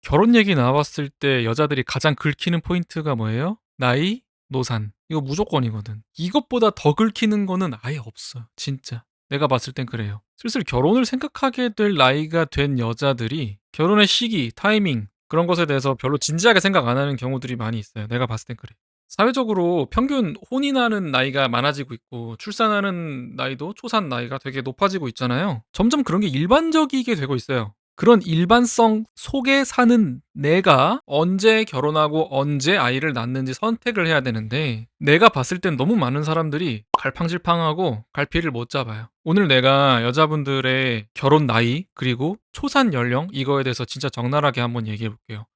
결혼 얘기 나왔을 때 여자들이 가장 긁히는 포인트가 뭐예요? 나이, 노산. 이거 무조건이거든. 이것보다 더 긁히는 거는 아예 없어. 진짜. 내가 봤을 땐 그래요. 슬슬 결혼을 생각하게 될 나이가 된 여자들이 결혼의 시기, 타이밍 그런 것에 대해서 별로 진지하게 생각 안 하는 경우들이 많이 있어요. 내가 봤을 땐 그래. 사회적으로 평균 혼인하는 나이가 많아지고 있고 출산하는 나이도 초산 나이가 되게 높아지고 있잖아요. 점점 그런 게 일반적이게 되고 있어요. 그런 일반성 속에 사는 내가 언제 결혼하고 언제 아이를 낳는지 선택을 해야 되는데 내가 봤을 땐 너무 많은 사람들이 갈팡질팡하고 갈피를 못 잡아요. 오늘 내가 여자분들의 결혼 나이 그리고 초산 연령 이거에 대해서 진짜 적나라하게 한번 얘기해 볼게요.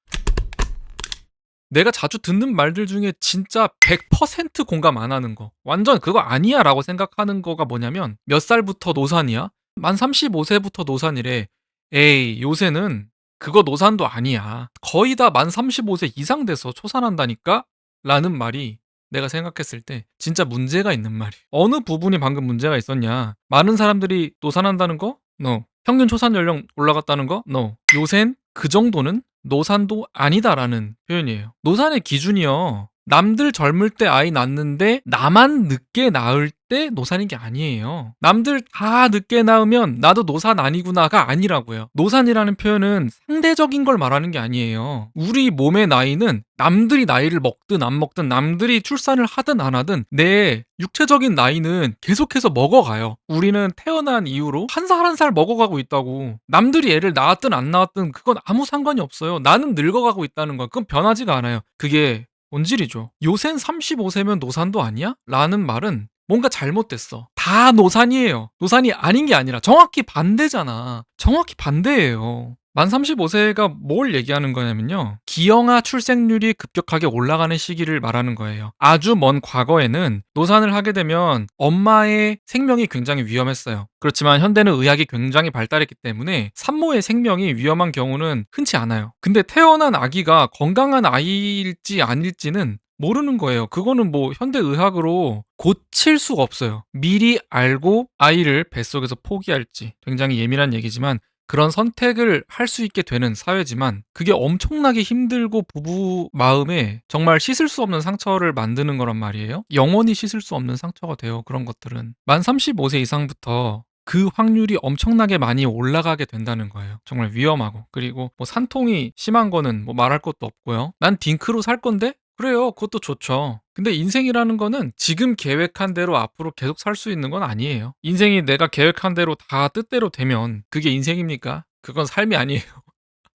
내가 자주 듣는 말들 중에 진짜 100% 공감 안 하는 거. 완전 그거 아니야 라고 생각하는 거가 뭐냐면 몇 살부터 노산이야? 만 35세부터 노산이래. 에이, 요새는 그거 노산도 아니야. 거의 다 만 35세 이상 돼서 초산한다니까? 라는 말이 내가 생각했을 때 진짜 문제가 있는 말이야. 어느 부분이 방금 문제가 있었냐? 많은 사람들이 노산한다는 거? No. 평균 초산 연령 올라갔다는 거? No. 요샌 그 정도는 노산도 아니다라는 표현이에요. 노산의 기준이요. 남들 젊을 때 아이 낳는데 나만 늦게 낳을 때 노산인 게 아니에요. 남들 다 늦게 낳으면 나도 노산 아니구나가 아니라고요. 노산이라는 표현은 상대적인 걸 말하는 게 아니에요. 우리 몸의 나이는 남들이 나이를 먹든 안 먹든 남들이 출산을 하든 안 하든 내 육체적인 나이는 계속해서 먹어가요. 우리는 태어난 이후로 한 살 한 살 먹어가고 있다고. 남들이 애를 낳았든 안 낳았든 그건 아무 상관이 없어요. 나는 늙어가고 있다는 건 그건 변하지가 않아요. 그게 본질이죠. 요샌 35세면 노산도 아니야? 라는 말은 뭔가 잘못됐어. 다 노산이에요. 노산이 아닌 게 아니라 정확히 반대잖아. 정확히 반대예요. 만 35세가 뭘 얘기하는 거냐면요. 기형아 출생률이 급격하게 올라가는 시기를 말하는 거예요. 아주 먼 과거에는 노산을 하게 되면 엄마의 생명이 굉장히 위험했어요. 그렇지만 현대는 의학이 굉장히 발달했기 때문에 산모의 생명이 위험한 경우는 흔치 않아요. 근데 태어난 아기가 건강한 아이일지 아닐지는 모르는 거예요. 그거는 뭐 현대 의학으로 고칠 수가 없어요. 미리 알고 아이를 뱃속에서 포기할지 굉장히 예민한 얘기지만 그런 선택을 할 수 있게 되는 사회지만 그게 엄청나게 힘들고 부부 마음에 정말 씻을 수 없는 상처를 만드는 거란 말이에요. 영원히 씻을 수 없는 상처가 돼요. 그런 것들은. 만 35세 이상부터 그 확률이 엄청나게 많이 올라가게 된다는 거예요. 정말 위험하고. 그리고 뭐 산통이 심한 거는 뭐 말할 것도 없고요. 난 딩크로 살 건데? 그래요. 그것도 좋죠. 근데 인생이라는 거는 지금 계획한 대로 앞으로 계속 살 수 있는 건 아니에요. 인생이 내가 계획한 대로 다 뜻대로 되면 그게 인생입니까? 그건 삶이 아니에요.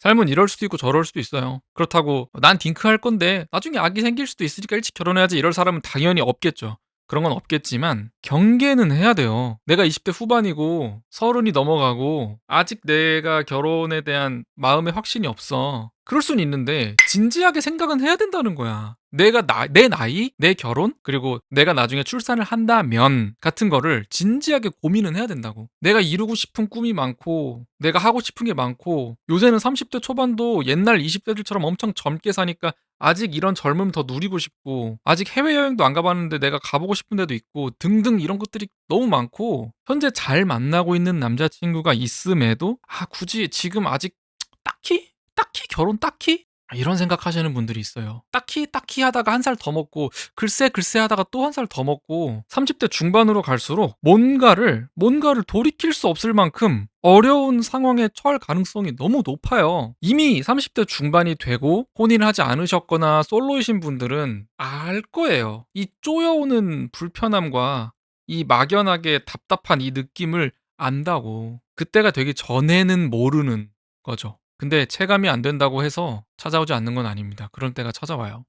삶은 이럴 수도 있고 저럴 수도 있어요. 그렇다고 난 딩크 할 건데 나중에 아기 생길 수도 있으니까 일찍 결혼해야지 이럴 사람은 당연히 없겠죠. 그런 건 없겠지만 경계는 해야 돼요. 내가 20대 후반이고 30이 넘어가고 아직 내가 결혼에 대한 마음의 확신이 없어. 그럴 수는 있는데 진지하게 생각은 해야 된다는 거야. 내 나이, 내 결혼, 그리고 내가 나중에 출산을 한다면 같은 거를 진지하게 고민은 해야 된다고. 내가 이루고 싶은 꿈이 많고 내가 하고 싶은 게 많고 요새는 30대 초반도 옛날 20대들처럼 엄청 젊게 사니까 아직 이런 젊음 더 누리고 싶고 아직 해외여행도 안 가봤는데 내가 가보고 싶은 데도 있고 등등 이런 것들이 너무 많고 현재 잘 만나고 있는 남자친구가 있음에도 굳이 지금 아직 딱히 결혼 딱히? 이런 생각하시는 분들이 있어요. 딱히 하다가 한 살 더 먹고 글쎄 하다가 또 한 살 더 먹고 30대 중반으로 갈수록 뭔가를 돌이킬 수 없을 만큼 어려운 상황에 처할 가능성이 너무 높아요. 이미 30대 중반이 되고 혼인을 하지 않으셨거나 솔로이신 분들은 알 거예요. 이 쪼여오는 불편함과 이 막연하게 답답한 이 느낌을 안다고. 그때가 되기 전에는 모르는 거죠. 근데 체감이 안 된다고 해서 찾아오지 않는 건 아닙니다. 그런 때가 찾아와요.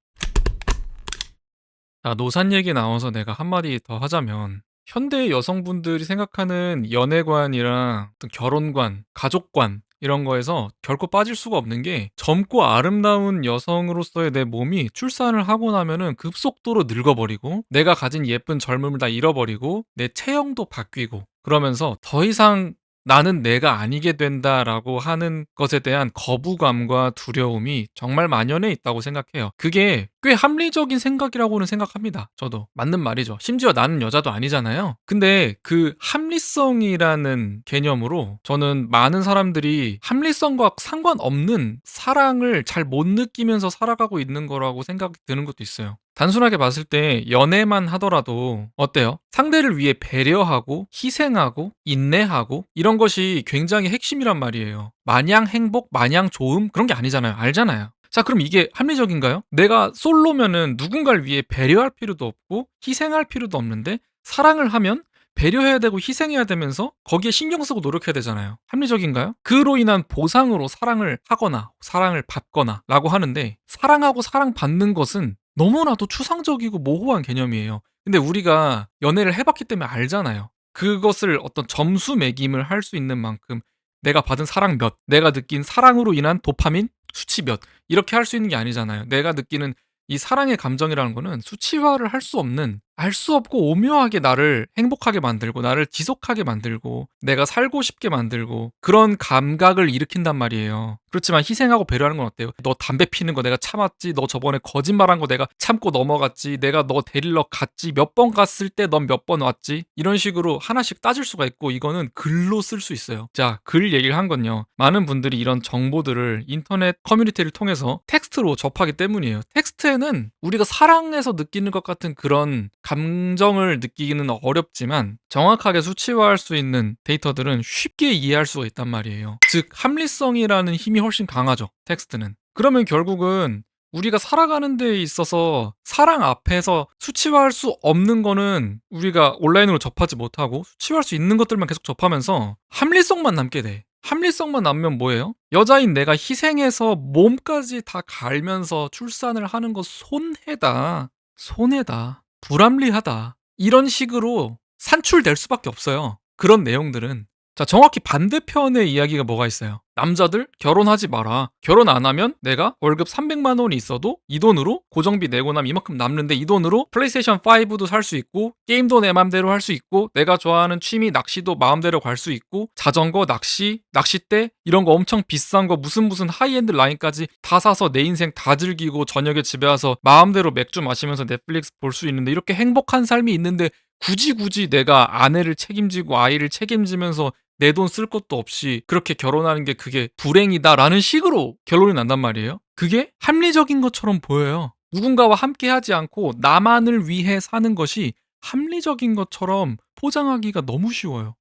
노산 얘기 나와서 내가 한마디 더 하자면 현대 여성분들이 생각하는 연애관이랑 어떤 결혼관, 가족관 이런 거에서 결코 빠질 수가 없는 게 젊고 아름다운 여성으로서의 내 몸이 출산을 하고 나면은 급속도로 늙어버리고 내가 가진 예쁜 젊음을 다 잃어버리고 내 체형도 바뀌고 그러면서 더 이상 나는 내가 아니게 된다라고 하는 것에 대한 거부감과 두려움이 정말 만연해 있다고 생각해요. 그게 꽤 합리적인 생각이라고는 생각합니다. 저도. 맞는 말이죠. 심지어 나는 여자도 아니잖아요. 근데 그 합리성이라는 개념으로 저는 많은 사람들이 합리성과 상관없는 사랑을 잘 못 느끼면서 살아가고 있는 거라고 생각이 드는 것도 있어요. 단순하게 봤을 때 연애만 하더라도 어때요? 상대를 위해 배려하고 희생하고 인내하고 이런 것이 굉장히 핵심이란 말이에요. 마냥 행복, 마냥 좋음 그런 게 아니잖아요. 알잖아요. 자, 그럼 이게 합리적인가요? 내가 솔로면은 누군가를 위해 배려할 필요도 없고 희생할 필요도 없는데 사랑을 하면 배려해야 되고 희생해야 되면서 거기에 신경 쓰고 노력해야 되잖아요. 합리적인가요? 그로 인한 보상으로 사랑을 하거나 사랑을 받거나 라고 하는데 사랑하고 사랑받는 것은 너무나도 추상적이고 모호한 개념이에요. 근데 우리가 연애를 해봤기 때문에 알잖아요. 그것을 어떤 점수 매김을 할 수 있는 만큼 내가 받은 사랑 몇, 내가 느낀 사랑으로 인한 도파민 수치 몇, 이렇게 할 수 있는 게 아니잖아요. 내가 느끼는 이 사랑의 감정이라는 거는 수치화를 할 수 없는, 알 수 없고 오묘하게 나를 행복하게 만들고 나를 지속하게 만들고 내가 살고 싶게 만들고 그런 감각을 일으킨단 말이에요. 그렇지만 희생하고 배려하는 건 어때요? 너 담배 피는 거 내가 참았지, 너 저번에 거짓말한 거 내가 참고 넘어갔지, 내가 너 데리러 갔지, 몇 번 갔을 때 넌 몇 번 왔지, 이런 식으로 하나씩 따질 수가 있고 이거는 글로 쓸 수 있어요. 자, 글 얘기를 한 건요, 많은 분들이 이런 정보들을 인터넷 커뮤니티를 통해서 텍스트로 접하기 때문이에요. 텍스트에는 우리가 사랑에서 느끼는 것 같은 그런 감정을 느끼기는 어렵지만 정확하게 수치화할 수 있는 데이터들은 쉽게 이해할 수가 있단 말이에요. 즉 합리성이라는 힘이 훨씬 강하죠, 텍스트는. 그러면 결국은 우리가 살아가는 데 있어서 사랑 앞에서 수치화할 수 없는 거는 우리가 온라인으로 접하지 못하고 수치화할 수 있는 것들만 계속 접하면서 합리성만 남게 돼. 합리성만 남으면 뭐예요? 여자인 내가 희생해서 몸까지 다 갈면서 출산을 하는 거 손해다. 손해다. 불합리하다. 이런 식으로 산출될 수밖에 없어요. 그런 내용들은. 자, 정확히 반대편의 이야기가 뭐가 있어요? 남자들 결혼하지 마라. 결혼 안 하면 내가 월급 300만 원이 있어도 이 돈으로 고정비 내고 나면 이만큼 남는데 이 돈으로 플레이스테이션 5도 살 수 있고 게임도 내 맘대로 할 수 있고 내가 좋아하는 취미 낚시도 마음대로 갈 수 있고 자전거, 낚시, 낚싯대 이런 거 엄청 비싼 거 무슨 하이엔드 라인까지 다 사서 내 인생 다 즐기고 저녁에 집에 와서 마음대로 맥주 마시면서 넷플릭스 볼 수 있는데 이렇게 행복한 삶이 있는데 굳이 내가 아내를 책임지고 아이를 책임지면서 내 돈 쓸 것도 없이 그렇게 결혼하는 게 그게 불행이다라는 식으로 결론이 난단 말이에요. 그게 합리적인 것처럼 보여요. 누군가와 함께 하지 않고 나만을 위해 사는 것이 합리적인 것처럼 포장하기가 너무 쉬워요.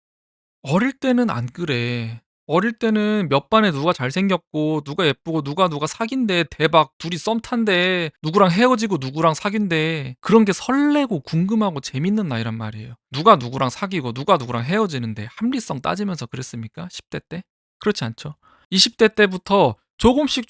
어릴 때는 안 그래. 어릴 때는 몇 반에 누가 잘생겼고 누가 예쁘고 누가 사귄대, 대박, 둘이 썸 탄대, 누구랑 헤어지고 누구랑 사귄대, 그런 게 설레고 궁금하고 재밌는 나이란 말이에요. 누가 누구랑 사귀고 누가 누구랑 헤어지는데 합리성 따지면서 그랬습니까? 10대 때? 그렇지 않죠. 20대 때부터 조금씩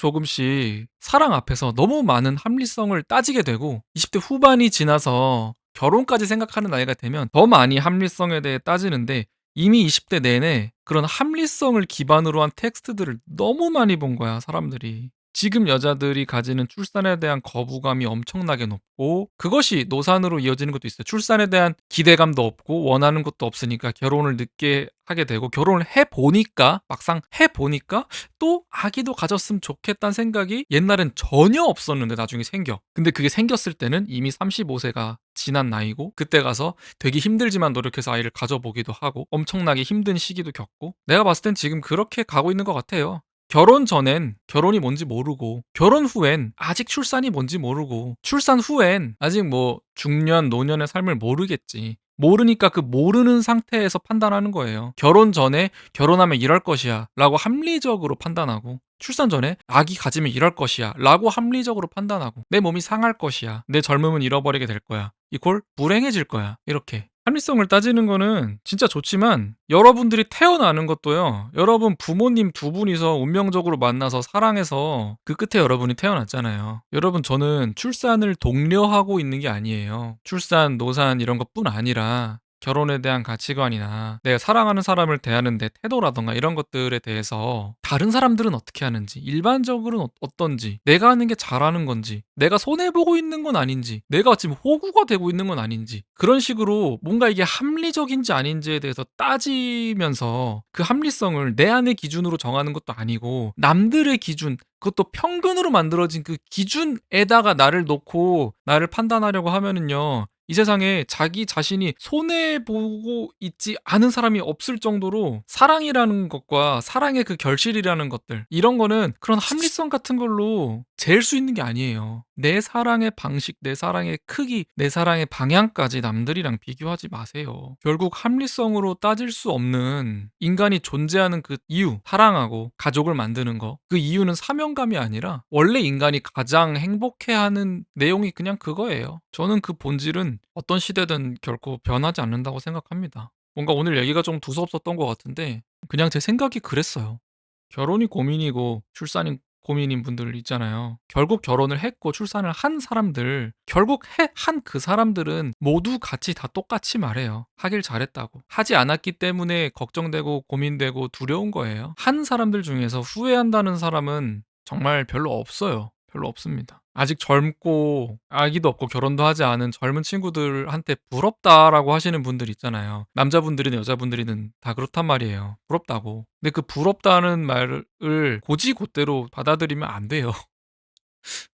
사랑 앞에서 너무 많은 합리성을 따지게 되고 20대 후반이 지나서 결혼까지 생각하는 나이가 되면 더 많이 합리성에 대해 따지는데 이미 20대 내내 그런 합리성을 기반으로 한 텍스트들을 너무 많이 본 거야, 사람들이. 지금 여자들이 가지는 출산에 대한 거부감이 엄청나게 높고 그것이 노산으로 이어지는 것도 있어요. 출산에 대한 기대감도 없고 원하는 것도 없으니까 결혼을 늦게 하게 되고 결혼을 해보니까 막상 해보니까 또 아기도 가졌으면 좋겠다는 생각이 옛날엔 전혀 없었는데 나중에 생겨. 근데 그게 생겼을 때는 이미 35세가 지난 나이고 그때 가서 되게 힘들지만 노력해서 아이를 가져보기도 하고 엄청나게 힘든 시기도 겪고 내가 봤을 땐 지금 그렇게 가고 있는 것 같아요. 결혼 전엔 결혼이 뭔지 모르고 결혼 후엔 아직 출산이 뭔지 모르고 출산 후엔 아직 뭐 중년 노년의 삶을 모르겠지. 모르니까 그 모르는 상태에서 판단하는 거예요. 결혼 전에 결혼하면 이럴 것이야 라고 합리적으로 판단하고 출산 전에 아기 가지면 이럴 것이야 라고 합리적으로 판단하고 내 몸이 상할 것이야, 내 젊음은 잃어버리게 될 거야, 이꼴 불행해질 거야, 이렇게 합리성을 따지는 거는 진짜 좋지만 여러분들이 태어나는 것도요, 여러분 부모님 두 분이서 운명적으로 만나서 사랑해서 그 끝에 여러분이 태어났잖아요. 여러분, 저는 출산을 독려하고 있는 게 아니에요. 출산, 노산 이런 것뿐 아니라 결혼에 대한 가치관이나 내가 사랑하는 사람을 대하는 데 태도라던가 이런 것들에 대해서 다른 사람들은 어떻게 하는지, 일반적으로는 어떤지, 내가 하는 게 잘하는 건지, 내가 손해보고 있는 건 아닌지, 내가 지금 호구가 되고 있는 건 아닌지, 그런 식으로 뭔가 이게 합리적인지 아닌지에 대해서 따지면서 그 합리성을 내 안의 기준으로 정하는 것도 아니고 남들의 기준, 그것도 평균으로 만들어진 그 기준에다가 나를 놓고 나를 판단하려고 하면은요, 이 세상에 자기 자신이 손해보고 있지 않은 사람이 없을 정도로 사랑이라는 것과 사랑의 그 결실이라는 것들, 이런 거는 그런 합리성 같은 걸로 잴 수 있는 게 아니에요. 내 사랑의 방식, 내 사랑의 크기, 내 사랑의 방향까지 남들이랑 비교하지 마세요. 결국 합리성으로 따질 수 없는 인간이 존재하는 그 이유, 사랑하고 가족을 만드는 거, 그 이유는 사명감이 아니라 원래 인간이 가장 행복해하는 내용이 그냥 그거예요. 저는 그 본질은 어떤 시대든 결코 변하지 않는다고 생각합니다. 뭔가 오늘 얘기가 좀 두서없었던 것 같은데 그냥 제 생각이 그랬어요. 결혼이 고민이고 출산이 고민인 분들 있잖아요. 결국 결혼을 했고 출산을 한 사람들, 결국 한 그 사람들은 모두 같이 다 똑같이 말해요. 하길 잘했다고. 하지 않았기 때문에 걱정되고 고민되고 두려운 거예요. 한 사람들 중에서 후회한다는 사람은 정말 별로 없어요. 별로 없습니다. 아직 젊고 아기도 없고 결혼도 하지 않은 젊은 친구들한테 부럽다라고 하시는 분들 있잖아요. 남자분들이든 여자분들이든 다 그렇단 말이에요. 부럽다고. 근데 그 부럽다는 말을 곧이곧대로 받아들이면 안 돼요.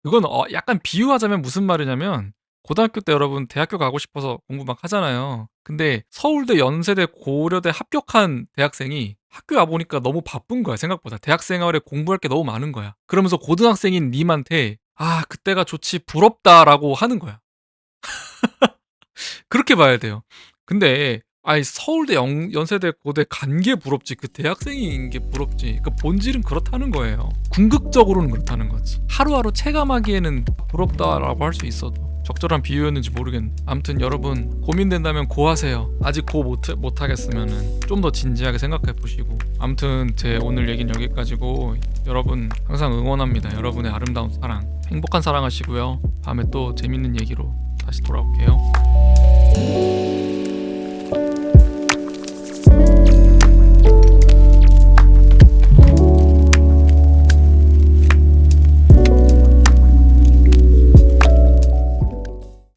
그건 약간 비유하자면 무슨 말이냐면 고등학교 때 여러분 대학교 가고 싶어서 공부 막 하잖아요. 근데 서울대, 연세대, 고려대 합격한 대학생이 학교 와 보니까 너무 바쁜 거야, 생각보다. 대학 생활에 공부할 게 너무 많은 거야. 그러면서 고등학생인 님한테 "아, 그때가 좋지. 부럽다."라고 하는 거야. 그렇게 봐야 돼요. 근데 아이 서울대, 연세대, 고대 간 게 부럽지 그 대학생인 게 부럽지. 그 본질은 그렇다는 거예요. 궁극적으로는 그렇다는 거지. 하루하루 체감하기에는 부럽다라고 할 수 있어도 적절한 비유였는지 모르겠는데, 아무튼 여러분 고민된다면 고하세요. 아직 고 못하겠으면은 좀 더 진지하게 생각해 보시고. 아무튼 제 오늘 얘기는 여기까지고, 여러분 항상 응원합니다. 여러분의 아름다운 사랑, 행복한 사랑 하시고요. 다음에 또 재밌는 얘기로 다시 돌아올게요.